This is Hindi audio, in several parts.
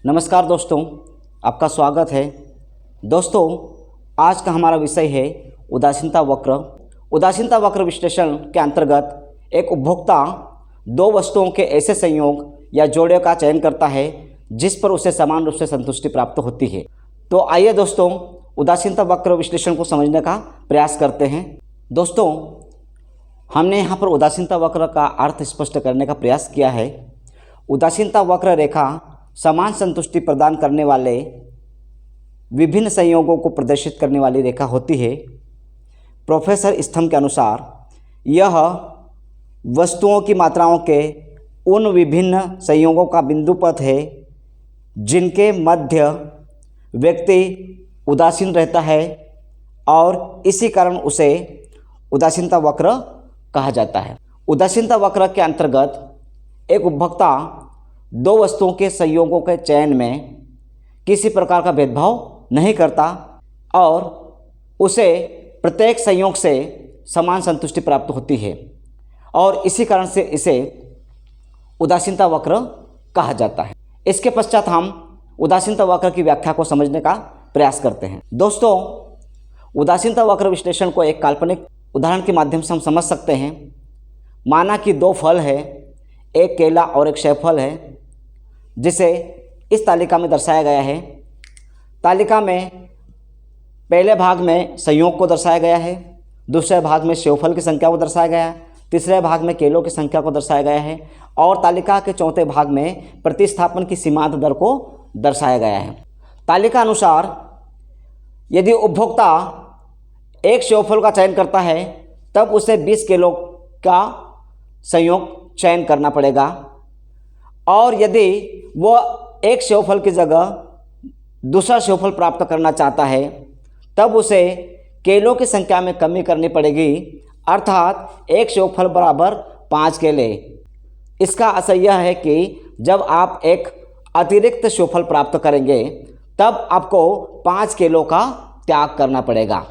नमस्कार दोस्तों, आपका स्वागत है। दोस्तों, आज का हमारा विषय है उदासीनता वक्र। उदासीनता वक्र विश्लेषण के अंतर्गत एक उपभोक्ता दो वस्तुओं के ऐसे संयोग या जोड़े का चयन करता है जिस पर उसे समान रूप से संतुष्टि प्राप्त होती है। तो आइए दोस्तों, उदासीनता वक्र विश्लेषण को समझने का प्रयास करते हैं। दोस्तों, हमने यहाँ पर उदासीनता वक्र का अर्थ स्पष्ट करने का प्रयास किया है। उदासीनता वक्र रेखा समान संतुष्टि प्रदान करने वाले विभिन्न संयोगों को प्रदर्शित करने वाली रेखा होती है। प्रोफेसर स्तंभ के अनुसार यह वस्तुओं की मात्राओं के उन विभिन्न संयोगों का बिंदु पथ है जिनके मध्य व्यक्ति उदासीन रहता है और इसी कारण उसे उदासीनता वक्र कहा जाता है। उदासीनता वक्र के अंतर्गत एक उपभोक्ता दो वस्तुओं के संयोगों के चयन में किसी प्रकार का भेदभाव नहीं करता और उसे प्रत्येक संयोग से समान संतुष्टि प्राप्त होती है और इसी कारण से इसे उदासीनता वक्र कहा जाता है। इसके पश्चात हम उदासीनता वक्र की व्याख्या को समझने का प्रयास करते हैं। दोस्तों, उदासीनता वक्र विश्लेषण को एक काल्पनिक उदाहरण के माध्यम से हम समझ सकते हैं। माना कि दो फल है, एक केला और एक सेबफल है, जिसे इस तालिका में दर्शाया गया है। तालिका में पहले भाग में संयोग को दर्शाया गया है, दूसरे भाग में सेबफल की संख्या को दर्शाया गया है, तीसरे भाग में केलों की संख्या को दर्शाया गया है और तालिका के चौथे भाग में प्रतिस्थापन की सीमांत दर को दर्शाया गया है। तालिका अनुसार यदि उपभोक्ता एक सेबफल का चयन करता है तब उसे 20 किलो का संयोग चयन करना पड़ेगा और यदि वह एक सेबफल की जगह दूसरा सेबफल प्राप्त करना चाहता है तब उसे केलों की संख्या में कमी करनी पड़ेगी, अर्थात एक सेबफल बराबर 5 केले। इसका असर यह है कि जब आप एक अतिरिक्त सेबफल प्राप्त करेंगे तब आपको 5 किलो का त्याग करना पड़ेगा।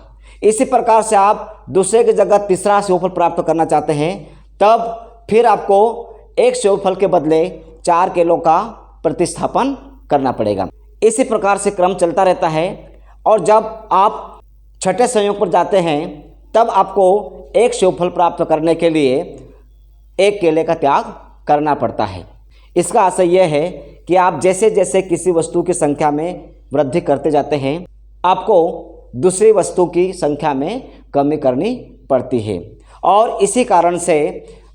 इसी प्रकार से आप दूसरे की जगह तीसरा सेबफल प्राप्त करना चाहते हैं तब फिर आपको एक सेबफल के बदले 4 किलो का प्रतिस्थापन करना पड़ेगा। इसी प्रकार से क्रम चलता रहता है और जब आप छठे संयोग पर जाते हैं तब आपको एक सेबफल प्राप्त करने के लिए 1 केले का त्याग करना पड़ता है। इसका असर यह है कि आप जैसे जैसे किसी वस्तु की संख्या में वृद्धि करते जाते हैं आपको दूसरी वस्तु की संख्या में कमी करनी पड़ती है और इसी कारण से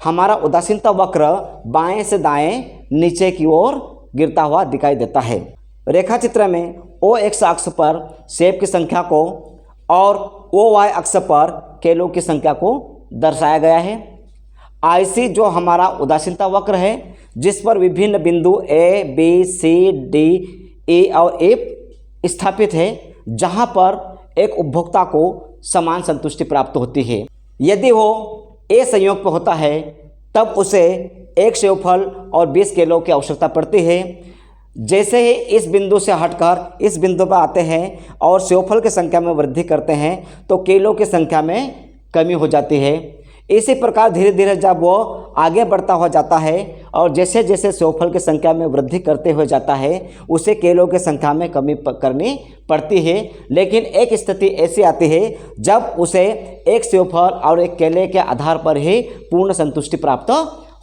हमारा उदासीनता वक्र बाएं से दाएं नीचे की ओर गिरता हुआ दिखाई देता है। रेखा चित्र में ओ एक्स अक्ष पर सेब की संख्या को और ओ वाई अक्ष पर केलों की संख्या को दर्शाया गया है। आईसी जो हमारा उदासीनता वक्र है जिस पर विभिन्न बिंदु A B C D E और एफ स्थापित है, जहां पर एक उपभोक्ता को समान संतुष्टि प्राप्त होती है। यदि वो ए संयोग पर होता है तब उसे एक सेबफल और 20 किलो की आवश्यकता पड़ती है। जैसे ही इस बिंदु से हटकर इस बिंदु पर आते हैं और सेबफल की संख्या में वृद्धि करते हैं तो केलों की संख्या में कमी हो जाती है। इसी प्रकार धीरे धीरे जब वो आगे बढ़ता हो जाता है और जैसे जैसे सेबफल की संख्या में वृद्धि करते हुए जाता है उसे केलों की संख्या में कमी करनी पड़ती है। लेकिन एक स्थिति ऐसी आती है जब उसे एक सेबफल और एक केले के आधार पर ही पूर्ण संतुष्टि प्राप्त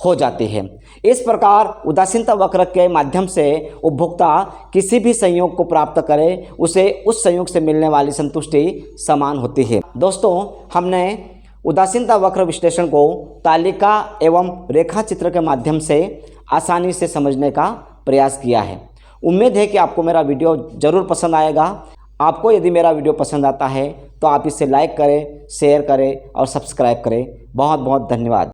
हो जाती है। इस प्रकार उदासीनता वक्र के माध्यम से उपभोक्ता किसी भी संयोग को प्राप्त करे उसे उस संयोग से मिलने वाली संतुष्टि समान होती है। दोस्तों, हमने उदासीनता वक्र विश्लेषण को तालिका एवं रेखा चित्र के माध्यम से आसानी से समझने का प्रयास किया है। उम्मीद है कि आपको मेरा वीडियो ज़रूर पसंद आएगा। आपको यदि मेरा वीडियो पसंद आता है तो आप इसे लाइक करें, शेयर करें और सब्सक्राइब करें। बहुत बहुत धन्यवाद।